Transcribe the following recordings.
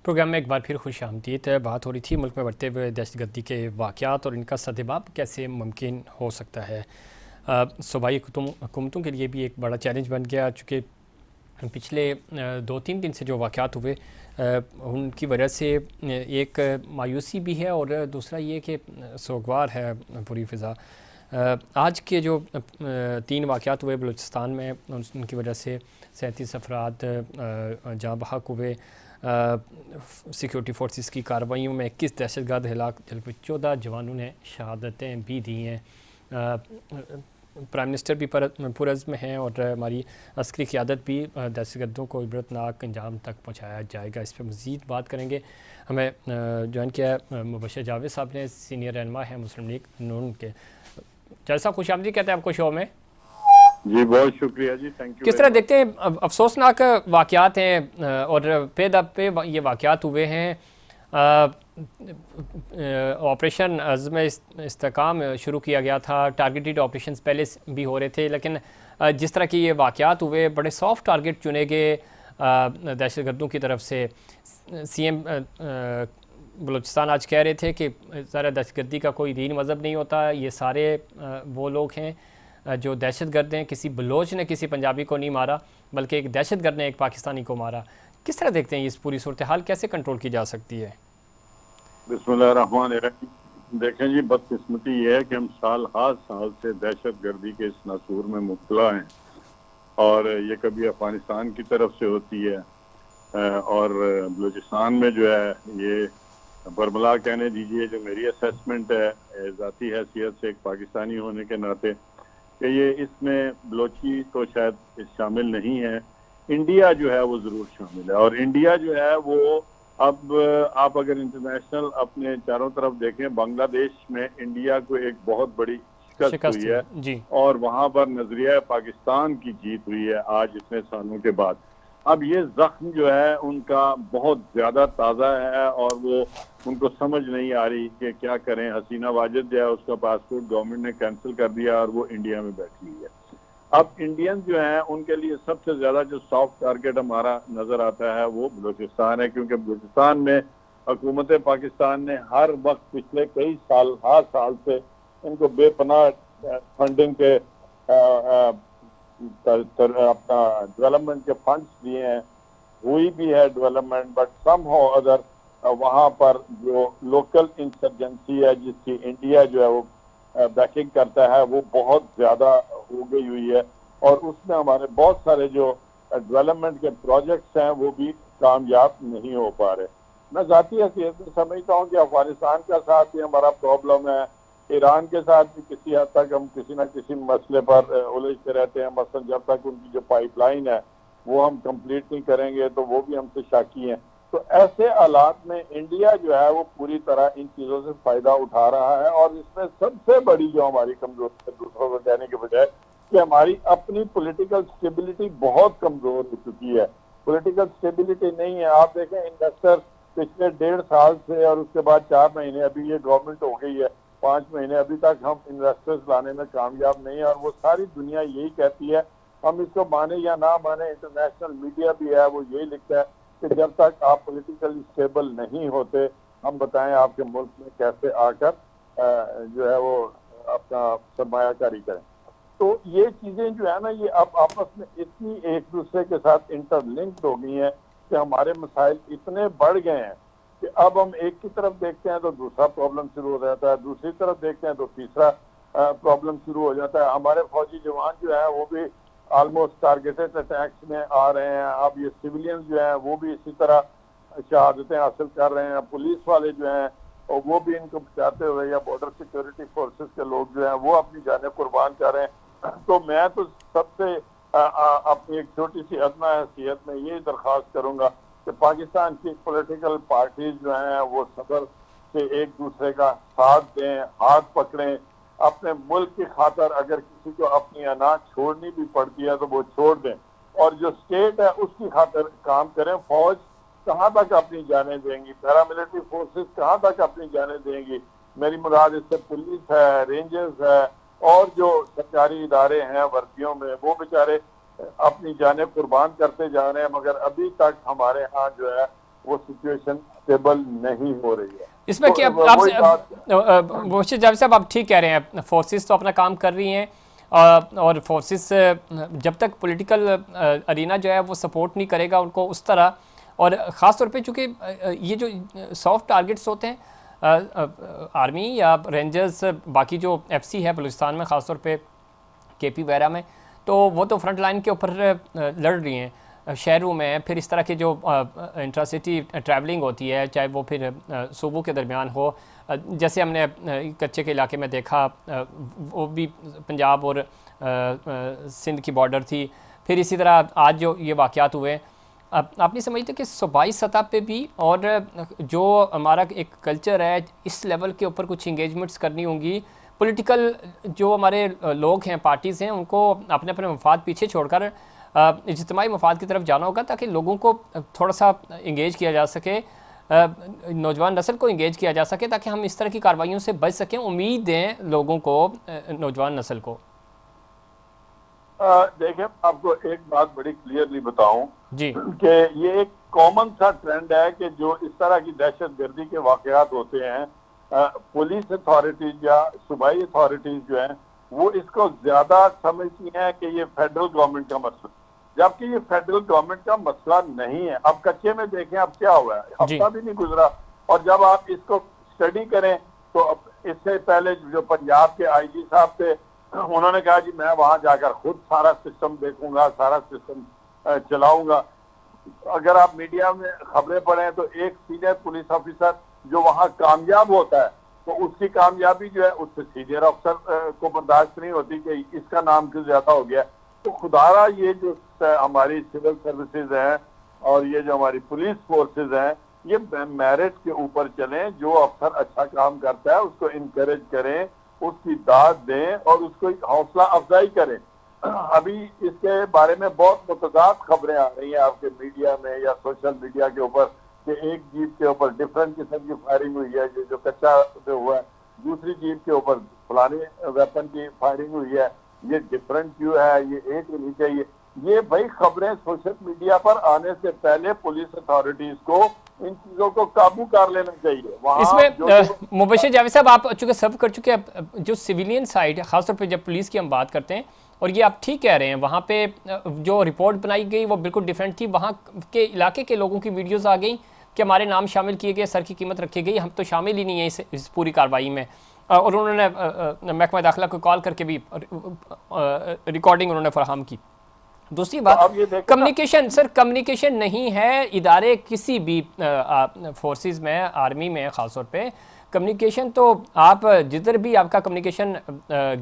Programme میں ایک بار پھر خوش آمدید. بات ہو رہی تھی ملک میں بڑھتے ہوئے دہشت گردی کے واقعات اور ان کا سدباب کیسے ممکن ہو سکتا ہے. صوبائی حکومتوں کے لیے بھی ایک بڑا چیلنج بن گیا، چونکہ پچھلے 2-3 دن سے جو واقعات ہوئے ان کی وجہ سے ایک مایوسی بھی ہے اور دوسرا یہ کہ سوگوار ہے پوری فضا. آج کے جو 3 واقعات ہوئے بلوچستان میں، ان کی وجہ سے 37 افراد جاں بحق ہوئے. سیکیورٹی فورسز کی کارروائیوں میں 21 دہشت گرد ہلاک، جبکہ 14 جوانوں نے شہادتیں بھی دی ہیں. پرائم منسٹر بھی پرعزم ہیں اور ہماری عسکری قیادت بھی دہشت گردوں کو عبرتناک انجام تک پہنچایا جائے گا. اس پہ مزید بات کریں گے. ہمیں جوائن کیا ہے مبشر جاوید صاحب نے، سینئر رہنما ہیں مسلم لیگ نون کے. جیسا خوش آمدید کہتے ہیں آپ کو شو میں. جی بہت شکریہ جی، تھینک یو. کس طرح دیکھتے ہیں؟ افسوسناک واقعات ہیں اور پہ دب پہ یہ واقعات ہوئے ہیں. آپریشن عزم استحکام شروع کیا گیا تھا، ٹارگیٹڈ آپریشنز پہلے بھی ہو رہے تھے، لیکن جس طرح کی یہ واقعات ہوئے بڑے سافٹ ٹارگیٹ چنے گئے دہشت گردوں کی طرف سے. سی ایم بلوچستان آج کہہ رہے تھے کہ ذرا دہشت گردی کا کوئی دین مذہب نہیں ہوتا، یہ سارے وہ لوگ ہیں جو دہشت گرد ہیں. کسی بلوچ نے کسی پنجابی کو نہیں مارا، بلکہ ایک دہشت گرد نے ایک پاکستانی کو مارا. کس طرح دیکھتے ہیں اس پوری صورتحال کیسے کنٹرول کی جا سکتی ہے؟ بسم اللہ الرحمن الرحیم. دیکھیں جی، بدقسمتی یہ ہے کہ ہم سال سے دہشت گردی کے اس ناسور میں مبتلا ہیں، اور یہ کبھی افغانستان کی طرف سے ہوتی ہے اور بلوچستان میں جو ہے یہ برملا کہنے دیجئے، جو میری اسیسمنٹ ہے ذاتی حیثیت سے ایک پاکستانی ہونے کے ناطے، کہ یہ اس میں بلوچی تو شاید شامل نہیں ہے. انڈیا جو ہے وہ ضرور شامل ہے، اور انڈیا جو ہے وہ اب آپ اگر انٹرنیشنل اپنے چاروں طرف دیکھیں، بنگلہ دیش میں انڈیا کو ایک بہت بڑی شکست ہوئی ہے جی. اور وہاں پر نظریہ پاکستان کی جیت ہوئی ہے آج اتنے سالوں کے بعد. اب یہ زخم جو ہے ان کا بہت زیادہ تازہ ہے اور وہ ان کو سمجھ نہیں آ رہی کہ کیا کریں. حسینہ واجد جو ہے اس کا پاسپورٹ گورنمنٹ نے کینسل کر دیا اور وہ انڈیا میں بیٹھی ہوئی ہے. اب انڈین جو ہیں ان کے لیے سب سے زیادہ جو سافٹ ٹارگیٹ ہمارا نظر آتا ہے وہ بلوچستان ہے، کیونکہ بلوچستان میں حکومت پاکستان نے ہر وقت پچھلے کئی سال سے ان کو بے پناہ فنڈنگ کے اپنا ڈیولپمنٹ کے فنڈز دیے ہیں. ہوئی بھی ہے development, but some who other وہاں پر جو لوکل انسرجنسی ہے جس کی انڈیا جو ہے وہ بیکنگ کرتا ہے وہ بہت زیادہ ہو گئی ہوئی ہے، اور اس میں ہمارے بہت سارے جو ڈیولپمنٹ کے پروجیکٹس ہیں وہ بھی کامیاب نہیں ہو پا رہے. میں ذاتی حیثیت سے سمجھتا ہوں کہ افغانستان کا ساتھ بھی ہمارا پرابلم ہے، ایران کے ساتھ بھی کسی حد تک ہم کسی نہ کسی مسئلے پر الجھتے رہتے ہیں. مثلا جب تک ان کی جو پائپ لائن ہے وہ ہم کمپلیٹ نہیں کریں گے تو وہ بھی ہم سے شاکی ہیں. تو ایسے حالات میں انڈیا جو ہے وہ پوری طرح ان چیزوں سے فائدہ اٹھا رہا ہے، اور اس میں سب سے بڑی جو ہماری کمزوری ہے دوسروں کو کہنے کے بجائے کہ ہماری اپنی پولیٹیکل سٹیبلٹی بہت کمزور ہو چکی ہے. پولیٹیکل سٹیبلٹی نہیں ہے. آپ دیکھیں انویسٹر پچھلے 1.5 سال سے اور اس کے بعد 4 مہینے ابھی یہ گورنمنٹ ہو گئی ہے، 5 مہینے ابھی تک ہم انویسٹرز لانے میں کامیاب نہیں ہیں، اور وہ ساری دنیا یہی کہتی ہے. ہم اس کو مانے یا نہ مانے، انٹرنیشنل میڈیا بھی ہے وہ یہی لکھتا ہے کہ جب تک آپ پولیٹیکلی اسٹیبل نہیں ہوتے، ہم بتائیں آپ کے ملک میں کیسے آ کر جو ہے وہ اپنا سرمایہ کاری کریں. تو یہ چیزیں جو ہے نا یہ اب آپس میں اتنی ایک دوسرے کے ساتھ انٹر لنکڈ ہو گئی ہیں کہ ہمارے مسائل اتنے بڑھ گئے ہیں کہ اب ہم ایک کی طرف دیکھتے ہیں تو دوسرا پرابلم شروع ہو جاتا ہے، دوسری طرف دیکھتے ہیں تو تیسرا پرابلم شروع ہو جاتا ہے. ہمارے فوجی جوان جو ہیں وہ بھی آلموسٹ ٹارگیٹڈ اٹیکس میں آ رہے ہیں. اب یہ سویلینز جو ہیں وہ بھی اسی طرح شہادتیں حاصل کر رہے ہیں. پولیس والے جو ہیں اور وہ بھی ان کو بچاتے ہوئے، یا بارڈر سیکیورٹی فورسز کے لوگ جو ہیں وہ اپنی جانیں قربان کر رہے ہیں. تو میں تو سب سے اپنی ایک چھوٹی سی ادنیٰ حیثیت میں یہ درخواست کروں گا کہ پاکستان کی پولیٹیکل پارٹیز جو ہیں وہ صبر سے ایک دوسرے کا ساتھ دیں، ہاتھ پکڑیں. اپنے ملک کی خاطر اگر کسی کو اپنی انا چھوڑنی بھی پڑتی ہے تو وہ چھوڑ دیں، اور جو اسٹیٹ ہے اس کی خاطر کام کریں. فوج کہاں تک اپنی جانیں دیں گی؟ پیراملٹری فورسز کہاں تک اپنی جانیں دیں گی؟ میری مراد اس سے پولیس ہے، رینجرز ہے، اور جو سرکاری ادارے ہیں وردیوں میں، وہ بیچارے اپنی جانیں قربان کرتے جا رہے ہیں. مگر ابھی تک ہمارے ہاں جو ہے وہ سچویشن اسٹیبل نہیں ہو رہی ہے. اس میں کہ آپ سے جاوید صاحب آپ ٹھیک کہہ رہے ہیں, فورسز تو اپنا کام کر رہی ہیں, اور فورسز جب تک پولیٹیکل ارینا جو ہے وہ سپورٹ نہیں کرے گا ان کو اس طرح, اور خاص طور پہ چونکہ یہ جو سافٹ ٹارگٹس ہوتے ہیں آرمی یا رینجرز, باقی جو ایف سی ہے بلوچستان میں خاص طور پہ کے پی وغیرہ میں, تو وہ تو فرنٹ لائن کے اوپر لڑ رہی ہیں شہروں میں. پھر اس طرح کے جو انٹرا سٹی ٹریولنگ ہوتی ہے, چاہے وہ پھر صوبوں کے درمیان ہو, جیسے ہم نے کچے کے علاقے میں دیکھا, وہ بھی پنجاب اور سندھ کی بارڈر تھی. پھر اسی طرح آج جو یہ واقعات ہوئے, آپ نہیں سمجھتے کہ صوبائی سطح پہ بھی اور جو ہمارا ایک کلچر ہے اس لیول کے اوپر کچھ انگیجمنٹس کرنی ہوں گی؟ پولیٹیکل جو ہمارے لوگ ہیں, پارٹیز ہیں, ان کو اپنے اپنے مفاد پیچھے چھوڑ کر اجتماعی مفاد کی طرف جانا ہوگا, تاکہ لوگوں کو تھوڑا سا انگیج کیا جا سکے, نوجوان نسل کو انگیج کیا جا سکے, تاکہ ہم اس طرح کی کارروائیوں سے بچ سکیں. امید دیں لوگوں کو, نوجوان نسل کو. دیکھیں آپ کو ایک بات بڑی کلیئرلی بتاؤں جی کہ یہ ایک کامن سا ٹرینڈ ہے کہ جو اس طرح کی دہشت گردی کے واقعات ہوتے ہیں, پولیس اتھارٹیز یا صوبائی اتھارٹیز جو ہیں وہ اس کو زیادہ سمجھتی ہیں کہ یہ فیڈرل گورنمنٹ کا مسئلہ, جبکہ یہ فیڈرل گورنمنٹ کا مسئلہ نہیں ہے. اب کچے میں دیکھیں اب کیا ہوا ہے, ہفتہ بھی نہیں گزرا, اور جب آپ اس کو اسٹڈی کریں تو اس سے پہلے جو پنجاب کے آئی جی صاحب تھے, انہوں نے کہا جی میں وہاں جا کر خود سارا سسٹم دیکھوں گا, سارا سسٹم چلاؤں گا. اگر آپ میڈیا میں خبریں پڑھیں تو ایک سینئر پولیس آفیسر جو وہاں کامیاب ہوتا ہے تو اس کی کامیابی جو ہے اس سے سینئر افسر کو برداشت نہیں ہوتی کہ اس کا نام کیوں زیادہ ہو گیا. تو خدارا یہ جو ہماری سول سروسز ہیں اور یہ جو ہماری پولیس فورسز ہیں, یہ میرٹ کے اوپر چلیں. جو افسر اچھا کام کرتا ہے اس کو انکریج کریں, اس کی داد دیں اور اس کو حوصلہ افزائی کریں. ابھی اس کے بارے میں بہت متضاد خبریں آ رہی ہیں آپ کے میڈیا میں یا سوشل میڈیا کے اوپر کہ ایک جیپ کے اوپر ڈفرینٹ قسم کی فائرنگ ہوئی ہے, جو کچا ہوا ہے, دوسری جیپ کے اوپر فلانے ویپن کی فائرنگ ہوئی ہے, یہ ڈفرینٹ کیوں ہے, یہ ایک ہونی چاہیے. یہ بھائی خبریں سوشل میڈیا پر آنے سے پہلے پولیس اتھارٹیز کو ان چیزوں کو قابو کر لینا چاہیے. اس میں مبشر جاوید صاحب آپ چونکہ سرو کر چکے ہیں, جو سویلین سائڈ خاص طور پہ جب پولیس کی ہم بات کرتے ہیں, اور یہ آپ ٹھیک کہہ رہے ہیں, وہاں پہ جو رپورٹ بنائی گئی وہ بالکل ڈیفرنٹ تھی. وہاں کے علاقے کے لوگوں کی ویڈیوز آ گئیں کہ ہمارے نام شامل کیے گئے, سر کی قیمت رکھی گئی, ہم تو شامل ہی نہیں ہیں اس پوری کارروائی میں. اور انہوں نے محکمہ داخلہ کو کال کر کے بھی ریکارڈنگ انہوں نے فراہم کی. دوسری بات کمیونیکیشن, سر کمیونیکیشن نہیں ہے ادارے کسی بھی فورسز میں, آرمی میں خاص طور پہ کمیونیکیشن تو آپ جدھر بھی آپ کا کمیونیکیشن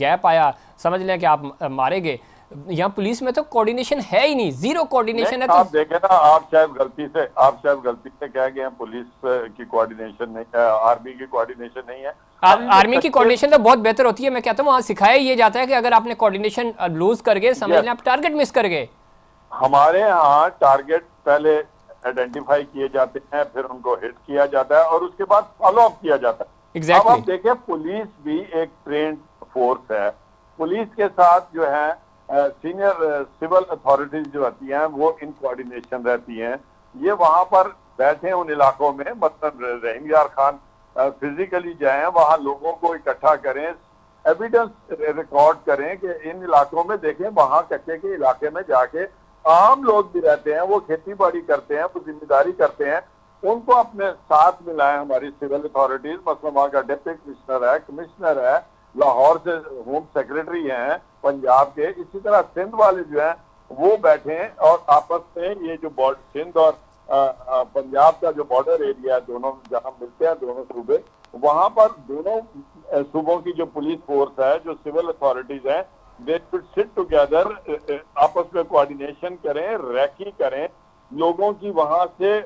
گیپ آیا سمجھ لیں کہ آپ مارے گئے. یہاں پولیس میں تو کوارڈینیشن ہے ہی نہیں, زیرو کوارڈینیشن ہے. تو آپ دیکھیں نا, آپ شاید غلطی سے کہہ گئے ہیں پولیس کی کوارڈینیشن نہیں, آرمی کی کوارڈینیشن نہیں ہے. آرمی کی کوارڈینیشن تو بہت بہتر ہوتی ہے. میں کہتا ہوں وہاں سکھایا یہ جاتا ہے کہ اگر آپ نے کوارڈینیشن لوز کر گئے سمجھ لیں آپ ٹارگٹ مس کر گئے. ہمارے ہاں ٹارگٹ پہلے آئیڈینٹیفائی کیے جاتے ہیں, پھر ان کو ہٹ کیا جاتا ہے اور اس کے بعد فالو اپ کیا جاتا ہے. اب آپ دیکھیں پولیس بھی ایک ٹرینڈ فورس ہے. پولیس کے ساتھ جو ہے سینئر سول اتھارٹیز جو ہوتی ہیں وہ ان کوارڈینیشن رہتی ہیں. یہ وہاں پر بیٹھے ان علاقوں میں, مثلا رحیم یار خان فزیکلی جائیں, وہاں لوگوں کو اکٹھا کریں, ایویڈنس ریکارڈ کریں کہ ان علاقوں میں دیکھیں, وہاں کچے کے علاقے میں جا کے عام لوگ بھی رہتے ہیں, وہ کھیتی باڑی کرتے ہیں, وہ ذمہ داری کرتے ہیں, ان کو اپنے ساتھ ملائیں ہماری سول اتھارٹیز. مثلا وہاں کا ڈپٹی کمشنر ہے, لاہور سے ہوم سیکرٹری ہیں پنجاب کے, اسی طرح سندھ والے جو ہیں وہ بیٹھیں اور آپس میں یہ جو سندھ اور پنجاب کا جو بارڈر ایریا ہے, دونوں جہاں ملتے ہیں دونوں صوبے, وہاں پر دونوں صوبوں کی جو پولیس فورس ہے, جو سول اتھارٹیز ہیں, they should sit together, آپس میں کوارڈینیشن کریں, ریکی کریں, لوگوں کی وہاں سے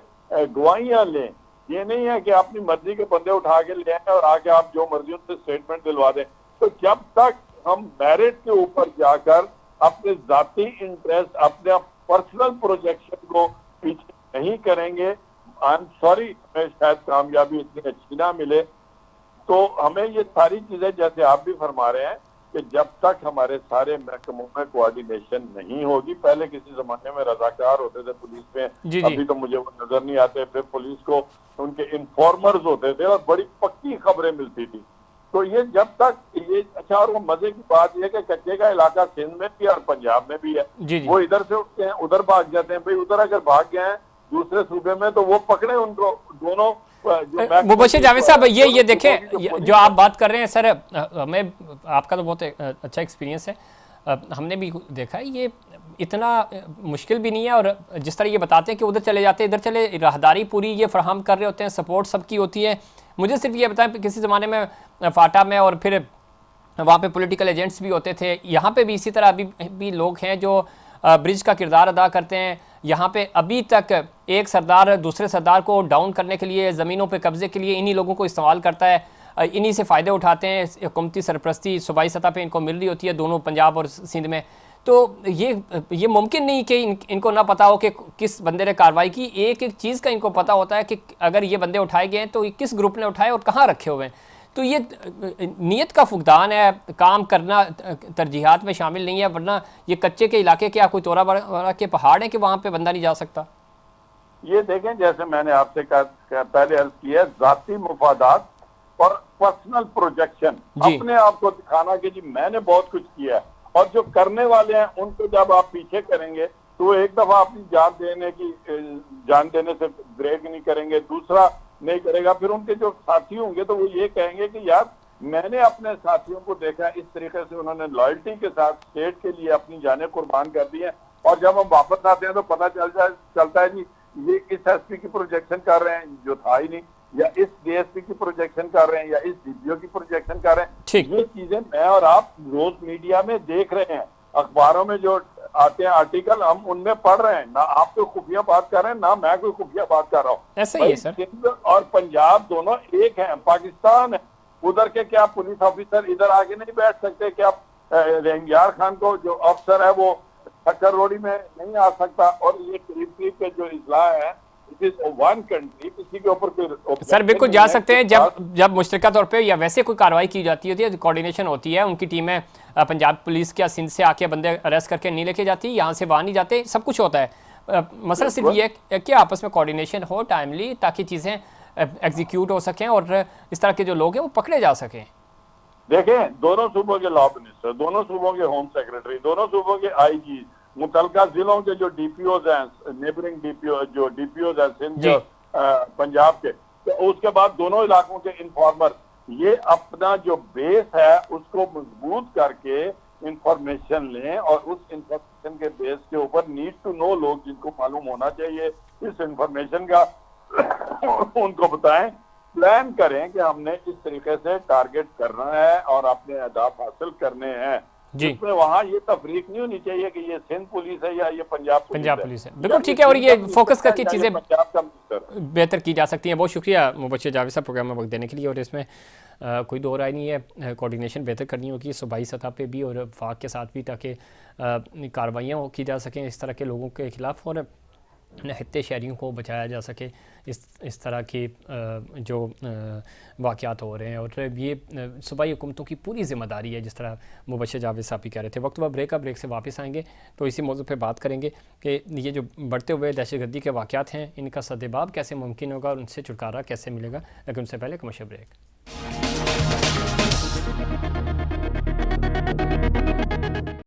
گواہیاں لیں. یہ نہیں ہے کہ اپنی مرضی کے بندے اٹھا کے لے آئیں اور آ کے آپ جو مرضی ان سے اسٹیٹمنٹ دلوا دیں. تو جب تک ہم میرٹ کے اوپر جا کر اپنے ذاتی انٹرسٹ, اپنے پرسنل پروجیکشن کو پیچھے نہیں کریں گے, آئی ایم سوری, ہمیں شاید کامیابی اتنی اچھی نہ ملے. تو ہمیں یہ ساری چیزیں جیسے آپ بھی فرما رہے ہیں کہ جب تک ہمارے سارے محکموں میں کوآرڈینیشن نہیں ہوگی، پہلے کسی زمانے میں رضاکار ہوتے تھے پولیس میں، جی جی ابھی تو مجھے وہ نظر نہیں آتے، پھر پولیس کو ان کے انفارمرز ہوتے تھے اور بڑی پکی خبریں ملتی تھی. تو یہ جب تک یہ اچھا، اور وہ مزے کی بات یہ کہ کچے کا علاقہ سندھ میں بھی اور پنجاب میں بھی ہے، جی جی وہ ادھر سے اٹھتے ہیں ادھر بھاگ جاتے ہیں. بھئی ادھر اگر بھاگ گئے ہیں دوسرے صوبے میں تو وہ پکڑے ان کو دونوں. مبشر جاوید صاحب یہ دیکھیں جو آپ بات کر رہے ہیں سر، ہمیں آپ کا تو بہت اچھا ایکسپیرینس ہے، ہم نے بھی دیکھا ہے یہ اتنا مشکل بھی نہیں ہے. اور جس طرح یہ بتاتے ہیں کہ ادھر چلے جاتے ہیں ادھر چلے، راہداری پوری یہ فراہم کر رہے ہوتے ہیں، سپورٹ سب کی ہوتی ہے. مجھے صرف یہ بتائیں کسی زمانے میں فاٹا میں اور پھر وہاں پہ پولیٹیکل ایجنٹس بھی ہوتے تھے، یہاں پہ بھی اسی طرح ابھی بھی لوگ ہیں جو برج کا کردار ادا کرتے ہیں. یہاں پہ ابھی تک ایک سردار دوسرے سردار کو ڈاؤن کرنے کے لیے، زمینوں پہ قبضے کے لیے انہی لوگوں کو استعمال کرتا ہے، انہی سے فائدے اٹھاتے ہیں. حکومتی سرپرستی صوبائی سطح پہ ان کو مل رہی ہوتی ہے دونوں پنجاب اور سندھ میں. تو یہ ممکن نہیں کہ ان کو نہ پتا ہو کہ کس بندے نے کارروائی کی. ایک ایک چیز کا ان کو پتا ہوتا ہے کہ اگر یہ بندے اٹھائے گئے ہیں تو کس گروپ نے اٹھائے اور کہاں رکھے ہوئے ہیں. تو یہ نیت کا فقدان ہے، کام کرنا ترجیحات میں شامل نہیں ہے. ورنہ یہ کچے کے علاقے کیا کوئی چورا بڑا کے پہاڑ ہیں کہ وہاں پہ بندہ نہیں جا سکتا؟ یہ دیکھیں جیسے میں نے آپ سے پہلے عرض کیا ہے، ذاتی مفادات اور پرسنل پروجیکشن، اپنے آپ کو دکھانا کہ جی میں نے بہت کچھ کیا ہے. اور جو کرنے والے ہیں ان کو جب آپ پیچھے کریں گے تو وہ ایک دفعہ اپنی جان دینے سے بریک نہیں کریں گے، دوسرا نہیں کرے گا. پھر ان کے جو ساتھی ہوں گے تو وہ یہ کہیں گے کہ یار میں نے اپنے ساتھیوں کو دیکھا اس طریقے سے انہوں نے لائلٹی کے ساتھ اسٹیٹ کے لیے اپنی جانیں قربان کر دی ہیں. اور جب ہم واپس آتے ہیں تو پتہ چلتا ہے جی یہ اس ایس پی کی پروجیکشن کر رہے ہیں جو تھا ہی نہیں، یا اس ڈی ایس پی کی پروجیکشن کر رہے ہیں، یا اس ڈی پی او کی پروجیکشن کر رہے ہیں. یہ چیزیں میں اور آپ روز میڈیا میں دیکھ رہے ہیں، اخباروں میں جو آتے ہیں آرٹیکل ہم ان میں پڑھ رہے ہیں. نہ آپ کوئی خفیہ بات کر رہے ہیں نہ میں کوئی خفیہ بات کر رہا ہوں. ایسا ہی ہے سر. سندھ اور پنجاب دونوں ایک ہیں، پاکستان ہے. ادھر کے کیا پولیس آفیسر ادھر آگے نہیں بیٹھ سکتے؟ کیا رنگیار خان کو جو افسر ہے وہ ٹھکر روڑی میں نہیں آ سکتا؟ اور یہ قریب کے جو اضلاع ہے ون کنٹری، کسی کے اوپر کوئی سر بالکل جا سکتے ہیں. جب مشترکہ طور پہ یا ویسے کوئی کارروائی کی جاتی ہوتی ہے، کوارڈینیشن ہوتی ہے، ان کی ٹیمیں پنجاب پولیس کیا سندھ سے آ کے بندے اریسٹ کر کے نہیں لے کے جاتی، یہاں سے وہاں نہیں جاتے، سب کچھ ہوتا ہے. مسئلہ صرف یہ ہے کہ آپس میں کوارڈینیشن ہو ٹائملی، تاکہ چیزیں ایگزیکیوٹ ہو سکیں اور اس طرح کے جو لوگ ہیں وہ پکڑے جا سکیں. دیکھیں دونوں صوبوں کے لا منسٹر، دونوں صوبوں کے ہوم سیکرٹری، دونوں صوبوں کے آئی جی، متعلقہ ضلعوں کے جو ڈی پی اوز ہیں، نیبرنگ ڈی پی او جو ڈی پی اوز ہیں سندھ پنجاب کے، تو اس کے بعد دونوں علاقوں کے انفارمر، یہ اپنا جو بیس ہے اس کو مضبوط کر کے انفارمیشن لیں، اور اس انفارمیشن کے بیس کے اوپر نیڈ ٹو نو لوگ جن کو معلوم ہونا چاہیے اس انفارمیشن کا ان کو بتائیں، پلان کریں کہ ہم نے اس طریقے سے ٹارگٹ کرنا ہے اور اپنے اہداف حاصل کرنے ہیں. اس میں وہاں یہ تفریق نہیں ہونی چاہیے کہ یہ سندھ پولیس ہے یا یہ پنجاب پولیس ہے. بالکل ٹھیک ہے، اور یہ فوکس کر کے چیزیں بہتر کی جا سکتی ہیں. بہت شکریہ مبشر جاوید صاحب پروگرام میں وقت دینے کے لیے. اور اس میں کوئی دو رائے نہیں ہے، کوارڈینیشن بہتر کرنی ہوگی صوبائی سطح پہ بھی اور وفاق کے ساتھ بھی، تاکہ کارروائیاں کی جا سکیں اس طرح کے لوگوں کے خلاف اور نہتے شہریوں کو بچایا جا سکے اس طرح کے جو واقعات ہو رہے ہیں. اور یہ صوبائی حکومتوں کی پوری ذمہ داری ہے، جس طرح مبشر جاوید صاحب بھی کہہ رہے تھے. وقت بریک سے واپس آئیں گے تو اسی موضوع پہ بات کریں گے کہ یہ جو بڑھتے ہوئے دہشت گردی کے واقعات ہیں ان کا سدباب کیسے ممکن ہوگا اور ان سے چھٹکارا کیسے ملے گا. لیکن ان سے پہلے کمرشل بریک.